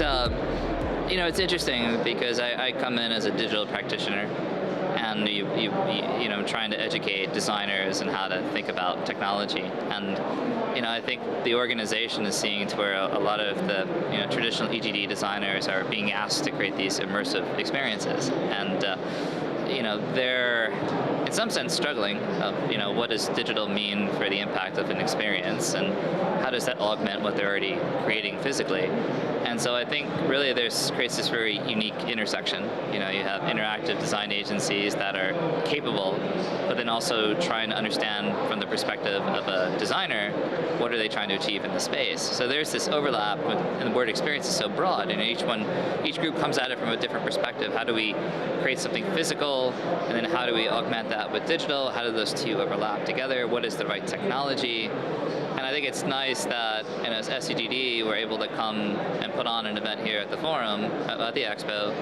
it's interesting because I come in as a digital practitioner, and I'm trying to educate designers and how to think about technology. And I think the organization is seeing to where a lot of the traditional EGD designers are being asked to create these immersive experiences, and they're in some sense struggling of what does digital mean for the impact of an experience, and how does that augment what they're already creating physically. And so I think really creates this very unique intersection. You have interactive design agencies that are capable, but then also trying to understand from the perspective of a designer, what are they trying to achieve in the space. So there's this overlap, and the word experience is so broad, and each group comes at it from a different perspective. How do we create something physical, and then how do we augment that with digital? How do those two overlap together? What is the right technology? And I think it's nice that as SEGD, we're able to come and put on an event here at the forum, at the expo,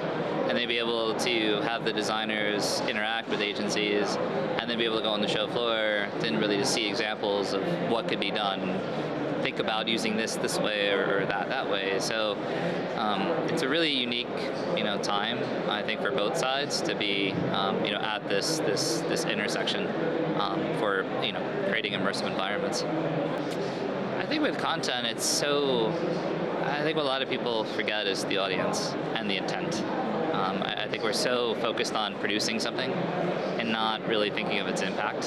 and then be able to have the designers interact with agencies, and then be able to go on the show floor, then really to see examples of what could be done. Think about using this way or that way. So it's a really unique time, I think, for both sides to be at this intersection for creating immersive environments. I think with content, I think what a lot of people forget is the audience and the intent. I think we're so focused on producing something and not really thinking of its impact.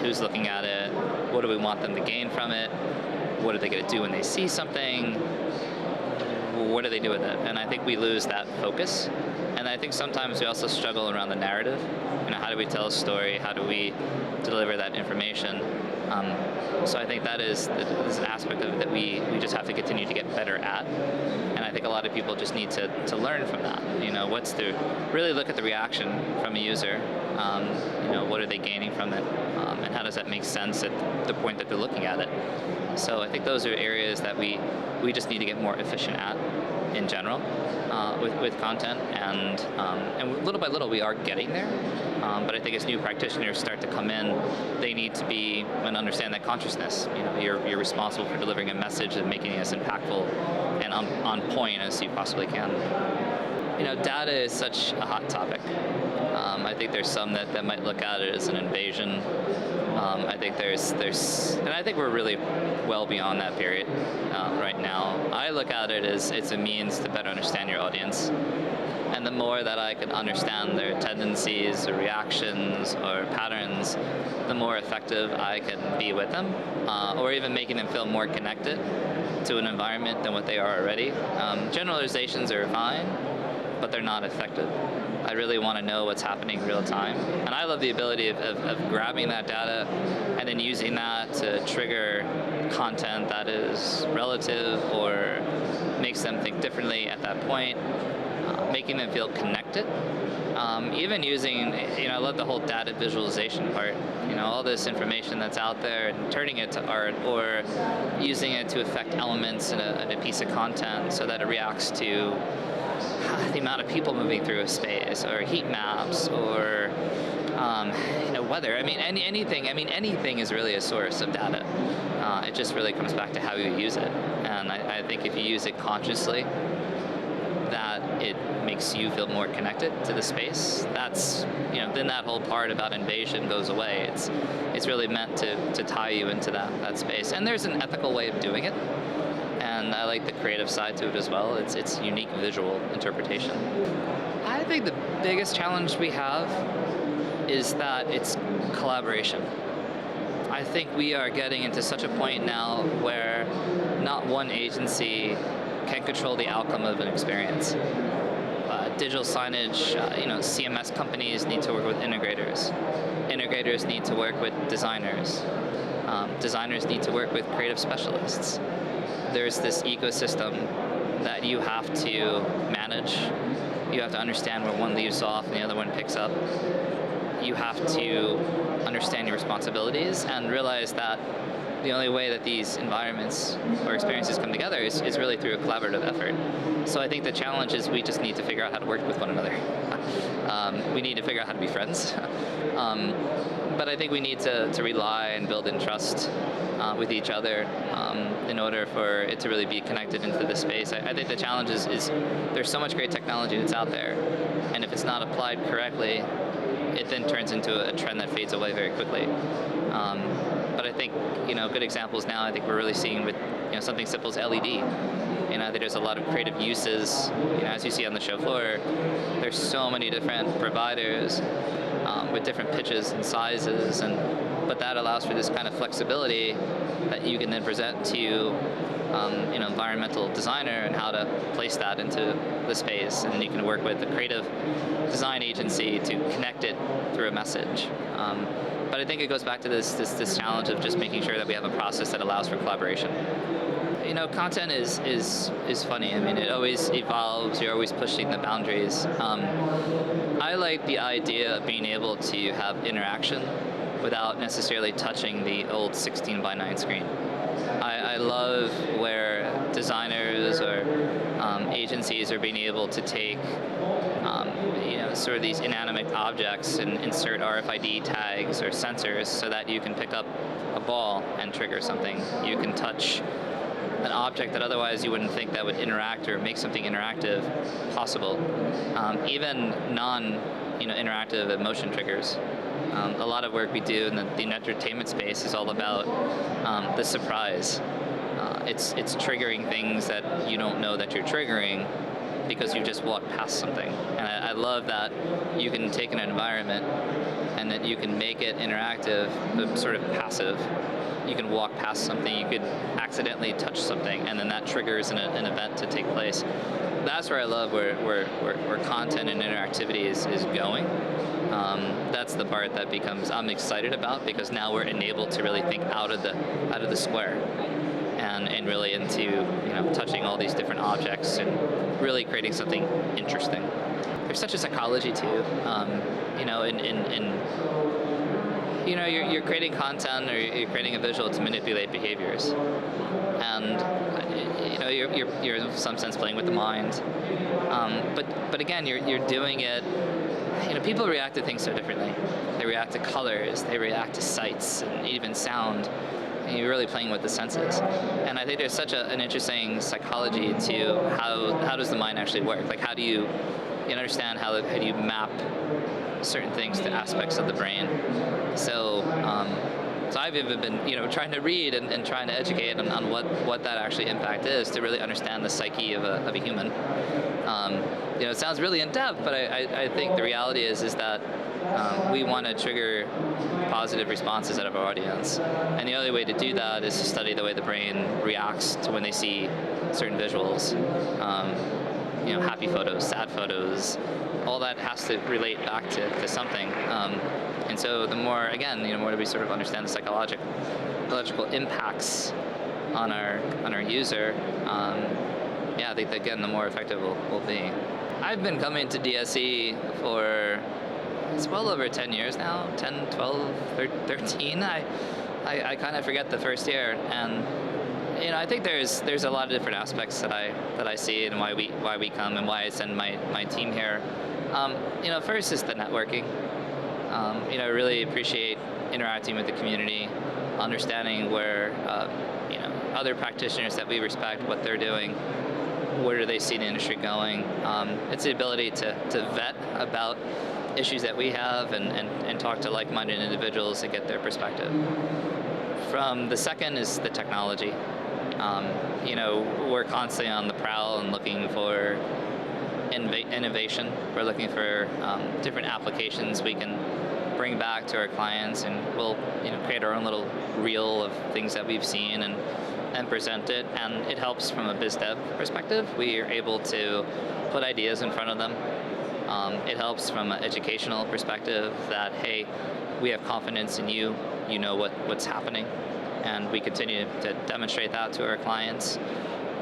Who's looking at it? What do we want them to gain from it? What are they going to do when they see something? What do they do with it? And I think we lose that focus. And I think sometimes we also struggle around the narrative. How do we tell a story? How do we deliver that information? So I think that is an aspect of it that we just have to continue to get better at. And I think a lot of people just need to learn from that. Really look at the reaction from a user. What are they gaining from it? And how does that make sense at the point that they're looking at it? So I think those are areas that we just need to get more efficient at in general with content, and little by little we are getting there. But I think as new practitioners start to come in, they need to be and understand that consciousness. You're responsible for delivering a message and making it as impactful and on point as you possibly can. Data is such a hot topic. I think there's some that might look at it as an invasion. I think and I think we're really well beyond that period right now. I look at it as it's a means to better understand your audience. And the more that I can understand their tendencies or reactions or patterns, the more effective I can be with them, or even making them feel more connected to an environment than what they are already. Generalizations are fine, but they're not effective. I really want to know what's happening in real time. And I love the ability of grabbing that data and then using that to trigger content that is relative or makes them think differently at that point, making them feel connected. Even using, I love the whole data visualization part, all this information that's out there and turning it to art or using it to affect elements in a piece of content so that it reacts to the amount of people moving through a space, or heat maps, or weather. Anything is really a source of data. It just really comes back to how you use it. And I think if you use it consciously, that it makes you feel more connected to the space. That's then that whole part about invasion goes away. It's really meant to tie you into that space. And there's an ethical way of doing it. And I like the creative side to it as well. It's unique visual interpretation. I think the biggest challenge we have is that it's collaboration. I think we are getting into such a point now where not one agency can control the outcome of an experience. Digital signage, CMS companies need to work with integrators. Integrators need to work with designers. Designers need to work with creative specialists. There's this ecosystem that you have to manage. You have to understand where one leaves off and the other one picks up. You have to understand your responsibilities and realize that the only way that these environments or experiences come together is really through a collaborative effort. So I think the challenge is we just need to figure out how to work with one another. We need to figure out how to be friends. But I think we need to rely and build in trust with each other. in order for it to really be connected into the space. I think the challenge is there's so much great technology that's out there, and if it's not applied correctly, it then turns into a trend that fades away very quickly. But I think, good examples now, I think we're really seeing with, something simple as LED. I think there's a lot of creative uses, as you see on the show floor. There's so many different providers with different pitches and sizes, but that allows for this kind of flexibility that you can then present to environmental designer and how to place that into the space, and you can work with a creative design agency to connect it through a message. But I think it goes back to this challenge of just making sure that we have a process that allows for collaboration. Content is funny. It always evolves. You're always pushing the boundaries. I like the idea of being able to have interaction without necessarily touching the old 16:9 screen. I love where designers or agencies are being able to take sort of these inanimate objects and insert RFID tags or sensors so that you can pick up a ball and trigger something. You can touch an object that otherwise you wouldn't think that would interact or make something interactive possible. Even non-interactive emotion triggers. A lot of work we do in the entertainment space is all about the surprise. It's triggering things that you don't know that you're triggering because you just walked past something. And I love that you can take an environment and that you can make it interactive, but sort of passive. You can walk past something, you could accidentally touch something, and then that triggers an event to take place. That's where I love where content and interactivity is going. That's the part that I'm excited about, because now we're enabled to really think out of the square and really into touching all these different objects and really creating something interesting. There's such a psychology too, you're creating content or you're creating a visual to manipulate behaviors, and you're in some sense playing with the mind. But again, you're doing it. People react to things so differently. They react to colors, they react to sights, and even sound. And you're really playing with the senses. And I think there's such an interesting psychology to how does the mind actually work? Like, how do you understand how do you map certain things to aspects of the brain? So I've even been trying to read and trying to educate on what that actually impact is, to really understand the psyche of a human. It sounds really in depth, but I think the reality is that we want to trigger positive responses out of our audience, and the only way to do that is to study the way the brain reacts to when they see certain visuals. Happy photos, sad photos, all that has to relate back to something. And so the more, again, more that we sort of understand the psychological impacts on our user, I think that, again, the more effective we'll be. I've been coming to DSE for, it's well over 10 years now, 10, 12, 13. I kind of forget the first year, and I think there's a lot of different aspects that I see and why we come and why I send my team here. First is the networking. I really appreciate interacting with the community, understanding where other practitioners that we respect, what they're doing, where do they see the industry going. It's the ability to vet about issues that we have and talk to like-minded individuals and get their perspective. From the second is the technology. We're constantly on the prowl and looking for innovation. We're looking for different applications we can bring back to our clients, and we'll create our own little reel of things that we've seen and present it. And it helps from a biz dev perspective. We are able to put ideas in front of them. It helps from an educational perspective that, hey, we have confidence in you, you know what's happening, and we continue to demonstrate that to our clients.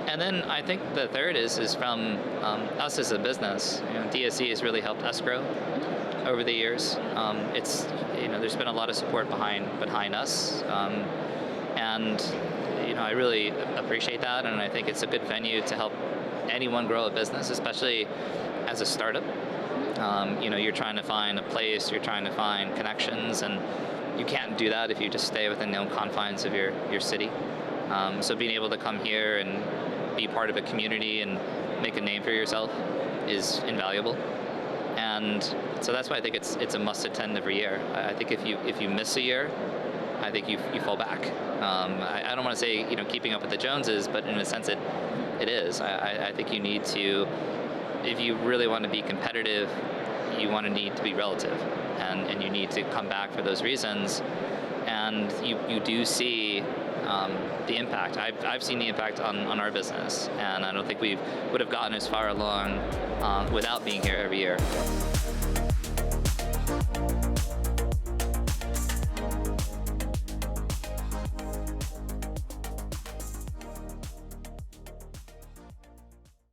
And then I think the third is from us as a business. DSE has really helped us grow over the years. It's there's been a lot of support behind us, and I really appreciate that. And I think it's a good venue to help anyone grow a business, especially as a startup. You're trying to find a place, you're trying to find connections, and you can't do that if you just stay within the known confines of your city. So being able to come here and be part of a community and make a name for yourself is invaluable. And so that's why I think it's a must attend every year. I think if you miss a year, I think you fall back. I don't want to say keeping up with the Joneses, but in a sense it is. I think you need to, if you really want to be competitive, you need to be relative, and you need to come back for those reasons. And you do see the impact. I've seen the impact on our business, and I don't think we would have gotten as far along without being here every year.